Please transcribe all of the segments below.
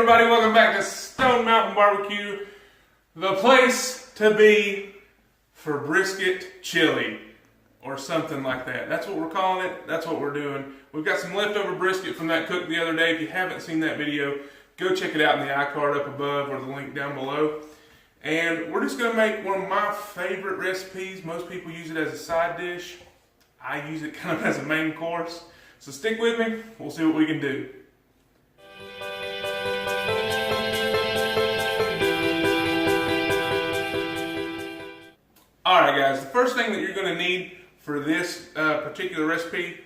everybody, welcome back to Stone Mountain Barbecue, the place to be for brisket chili, or something like that. That's what we're calling it, that's what we're doing. We've got some leftover brisket from that cook the other day. If you haven't seen that video, go check it out in the iCard up above or the link down below. And we're just gonna make one of my favorite recipes. Most people use it as a side dish. I use it kind of as a main course. So stick with me, we'll see what we can do. Alright guys, the first thing that you're going to need for this particular recipe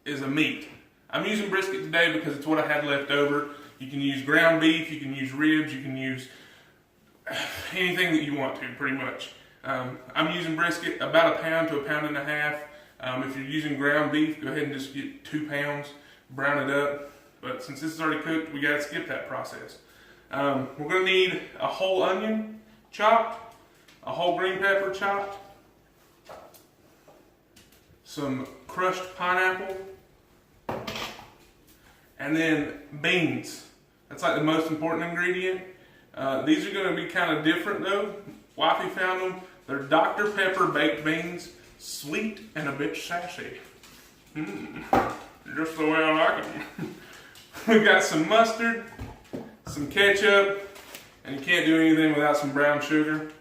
is a meat. I'm using brisket today because it's what I had left over. You can use ground beef, you can use ribs, you can use anything that you want to, pretty much. I'm using brisket about 1 pound to 1.5 pounds. If you're using ground beef, go ahead and just get 2 pounds, brown it up. But since this is already cooked, we got to skip that process. We're going to need a whole onion chopped, a whole green pepper chopped, some crushed pineapple, and then beans. That's like the most important ingredient. These are going to be kind of different though. Wifey found them. They're Dr. Pepper baked beans, sweet and a bit sassy. Just the way I like them. We've got some mustard, some ketchup, and you can't do anything without some brown sugar.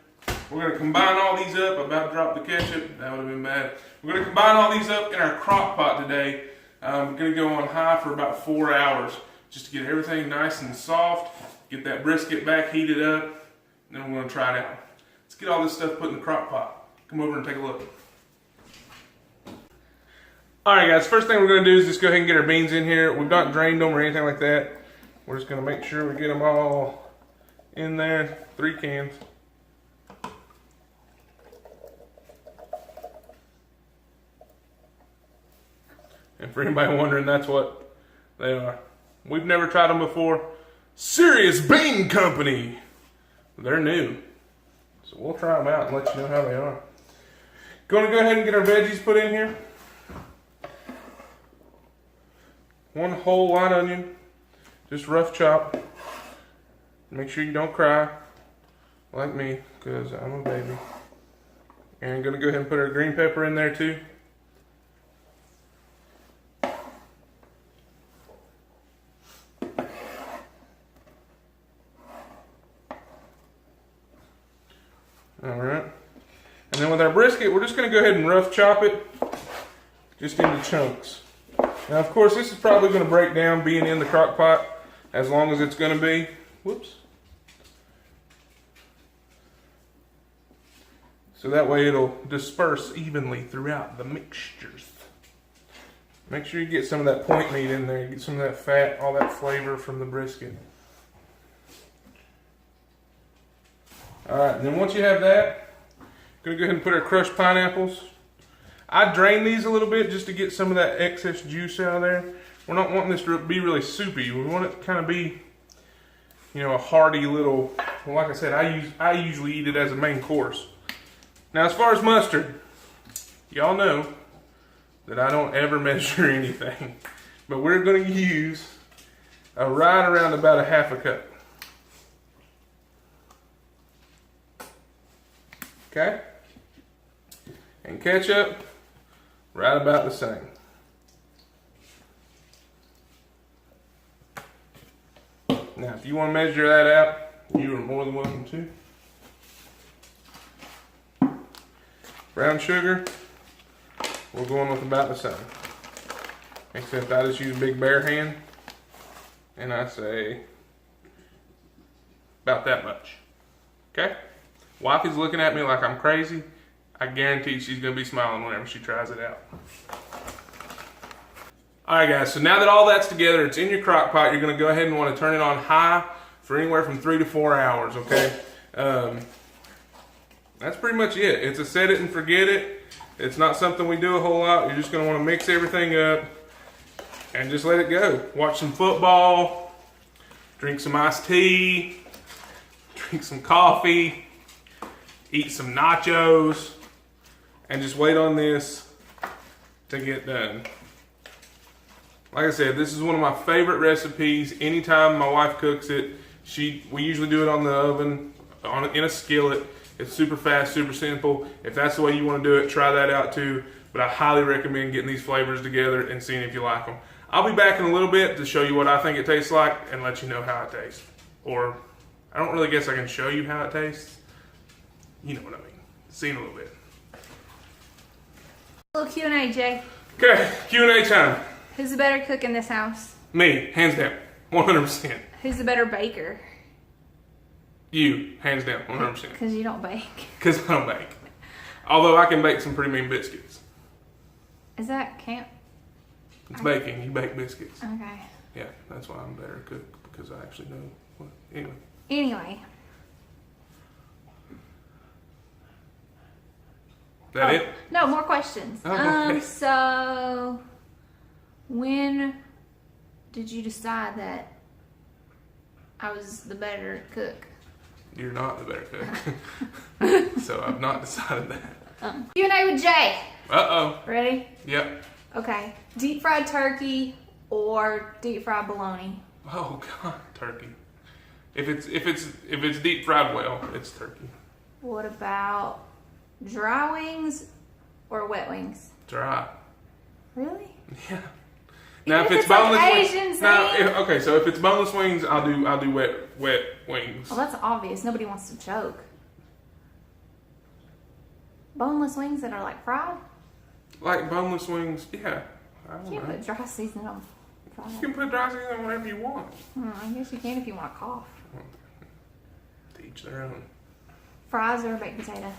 We're going to combine all these up. I'm about to drop the ketchup. That would have been bad. We're going to combine all these up in our crock pot today. We're going to go on high for about 4 hours just to get everything nice and soft, get that brisket back heated up, and then we're going to try it out. Let's get all this stuff put in the crock pot. Come over and take a look. Alright guys, first thing we're going to do is just go ahead and get our beans in here. We've not drained them or anything like that. We're just going to make sure we get them all in there. 3 cans. And for anybody wondering, that's what they are. We've never tried them before. Serious Bean Company. They're new. So we'll try them out and let you know how they are. Going to go ahead and get our veggies put in here. 1 whole white onion, just rough chop. Make sure you don't cry like me, because I'm a baby. And I'm going to go ahead and put our green pepper in there too. Alright. And then with our brisket, we're just going to go ahead and rough chop it just into chunks. Now, of course, this is probably going to break down being in the crock pot as long as it's going to be. Whoops. So that way it'll disperse evenly throughout the mixtures. Make sure you get some of that point meat in there. Get some of that fat, all that flavor from the brisket. Alright, and then once you have that, I'm going to go ahead and put our crushed pineapples. I drain these a little bit just to get some of that excess juice out of there. We're not wanting this to be really soupy. We want it to kind of be, you know, a hearty little, well, like I said, I usually eat it as a main course. Now, as far as mustard, y'all know that I don't ever measure anything. But we're going to use right around about 1/2 cup. Okay? And ketchup, right about the same. Now, if you want to measure that out, you are more than welcome to. Brown sugar, we're going with about the same. Except I just use a big bare hand, and I say about that much. Okay? Wifey's looking at me like I'm crazy. I guarantee she's going to be smiling whenever she tries it out. Alright guys, so now that all that's together, it's in your crock pot, you're going to go ahead and want to turn it on high for anywhere from 3 to 4 hours, okay? That's pretty much it. It's a set it and forget it. It's not something we do a whole lot. You're just going to want to mix everything up and just let it go. Watch some football, drink some iced tea, drink some coffee, eat some nachos, and just wait on this to get done. Like I said, this is one of my favorite recipes. Anytime my wife cooks it, we usually do it on the oven, in a skillet. It's super fast, super simple. If that's the way you want to do it, try that out too. But I highly recommend getting these flavors together and seeing if you like them. I'll be back in a little bit to show you what I think it tastes like and let you know how it tastes. Or, I don't really guess I can show you how it tastes. You know what I mean. See in a little bit. A little Q&A, Jay. Okay, Q&A time. Who's the better cook in this house? Me, hands down, 100%. Who's the better baker? You, hands down, 100%. Because you don't bake. Because I don't bake. Although I can bake some pretty mean biscuits. Is that camp? It's baking, you bake biscuits. Okay. Yeah, that's why I'm a better cook, because I actually know what, anyway. Anyway. That it? No, more questions. Oh, okay. So, when did you decide that I was the better cook? You're not the better cook. So I've not decided that. Q&A with Jay. Uh-oh. Ready? Yep. Okay. Deep fried turkey or deep fried bologna? Oh God, turkey. If it's deep fried well, it's turkey. What about dry wings or wet wings? Dry. Really? Yeah. Now Even if it's like boneless Asian wings, now thing? okay. So if it's boneless wings, I'll do wet wings. Well, that's obvious. Nobody wants to choke. Boneless wings that are like fried? Like boneless wings, yeah. I don't You can't know. put dry seasoning on fried. You can put dry seasoning on whatever you want. I guess you can if you want to cough. To each their own. Fries or baked potato?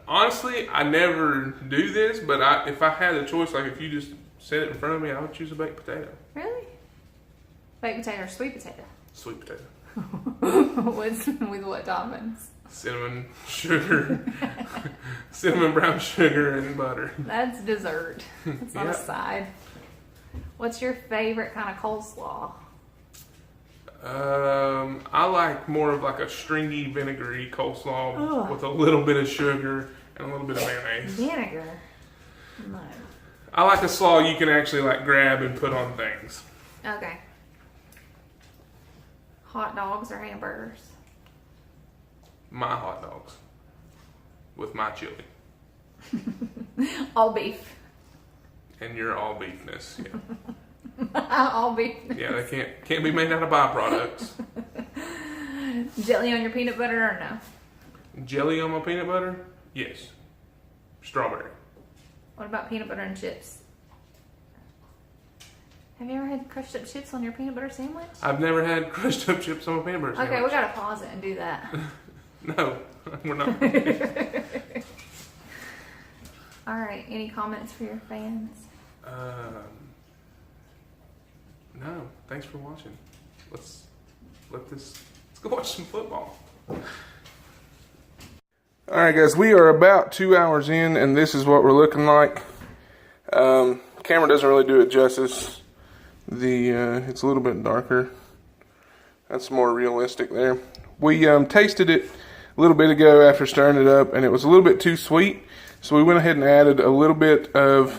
Honestly, I never do this, but if I had a choice, like if you just set it in front of me, I would choose a baked potato. Really? Baked potato or sweet potato? Sweet potato. with what toppings? Cinnamon, sugar, cinnamon brown sugar, and butter. That's dessert. That's not a Yep. side. What's your favorite kind of coleslaw? I like more of like a stringy, vinegary coleslaw Ugh. with a little bit of sugar and a little bit of mayonnaise. Vinegar? No. I like a slaw you can actually like grab and put on things. Okay. Hot dogs or hamburgers? My hot dogs with my chili. All beef. And your all beefness. Yeah. All beef. Yeah, they can't be made out of byproducts. Jelly on your peanut butter or no? Jelly on my peanut butter? Yes. Strawberry. What about peanut butter and chips? Have you ever had crushed up chips on your peanut butter sandwich? I've never had crushed up chips on my peanut butter sandwich. Okay, we gotta pause it and do that. No, we're not. All right, any comments for your fans? No, thanks for watching. Let's go watch some football. All right, guys, we are about 2 hours in, and this is what we're looking like. Camera doesn't really do it justice. It's a little bit darker. That's more realistic there. We tasted it a little bit ago after stirring it up, and it was a little bit too sweet. So we went ahead and added a little bit of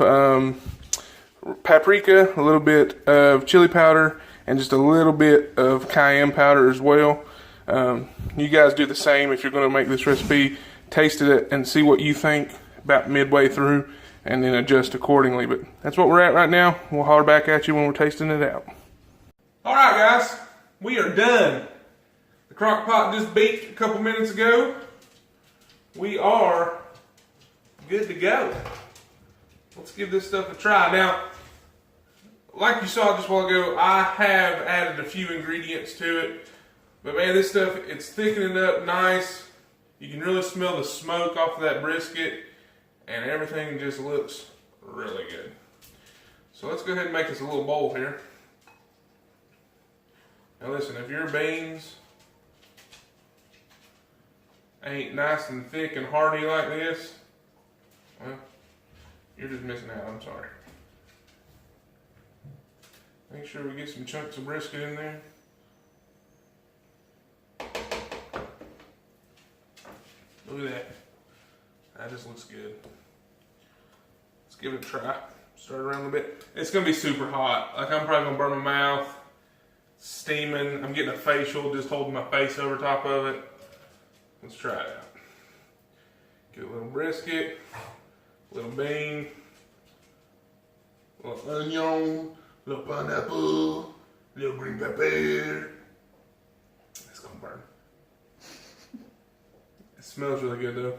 paprika, a little bit of chili powder, and just a little bit of cayenne powder as well. You guys do the same if you're going to make this recipe. Taste it and see what you think about midway through, and then adjust accordingly. But that's what we're at right now. We'll holler back at you when we're tasting it out. All right, guys, we are done. The crock pot just beeped a couple minutes ago. We are good to go. Let's give this stuff a try. Now, like you saw just a while ago, I have added a few ingredients to it. But man, this stuff, it's thickening up nice. You can really smell the smoke off of that brisket, and everything just looks really good. So let's go ahead and make this a little bowl here. Now listen, if your beans ain't nice and thick and hearty like this, well, you're just missing out, I'm sorry. Make sure we get some chunks of brisket in there. Look at that. That just looks good. Let's give it a try. Stir it around a little bit. It's gonna be super hot. Like I'm probably gonna burn my mouth. Steaming. I'm getting a facial, just holding my face over top of it. Let's try it out. Get a little brisket, a little bean, a little onion, a little pineapple, a little green pepper. It's gonna burn. It smells really good though.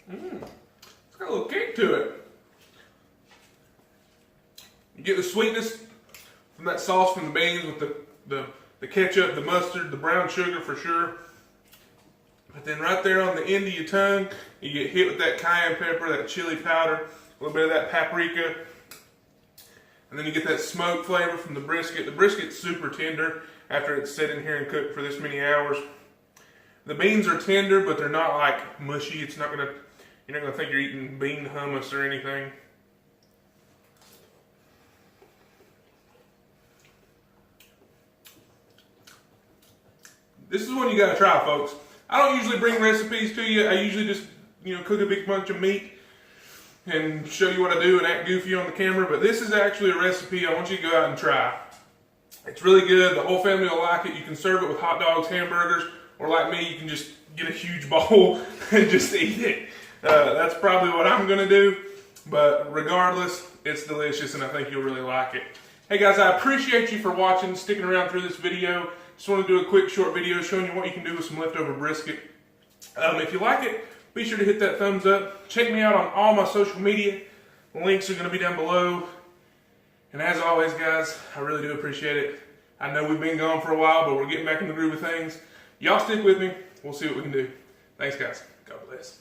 It's got a little kick to it. You get the sweetness from that sauce from the beans with the ketchup, the mustard, the brown sugar for sure. But then right there on the end of your tongue, you get hit with that cayenne pepper, that chili powder, a little bit of that paprika. And then you get that smoke flavor from the brisket. The brisket's super tender after it's sitting here and cooked for this many hours. The beans are tender, but they're not like mushy. You're not gonna think you're eating bean hummus or anything. This is one you gotta try, folks. I don't usually bring recipes to you. I usually just, cook a big bunch of meat and show you what I do and act goofy on the camera. But this is actually a recipe I want you to go out and try. It's really good. The whole family will like it. You can serve it with hot dogs, hamburgers, or like me, you can just get a huge bowl and just eat it. That's probably what I'm gonna do. But regardless, it's delicious and I think you'll really like it. Hey guys, I appreciate you for watching, sticking around through this video. Just want to do a quick short video showing you what you can do with some leftover brisket. If you like it, be sure to hit that thumbs up. Check me out on all my social media. The links are going to be down below. And as always, guys, I really do appreciate it. I know we've been gone for a while, but we're getting back in the groove of things. Y'all stick with me. We'll see what we can do. Thanks, guys. God bless.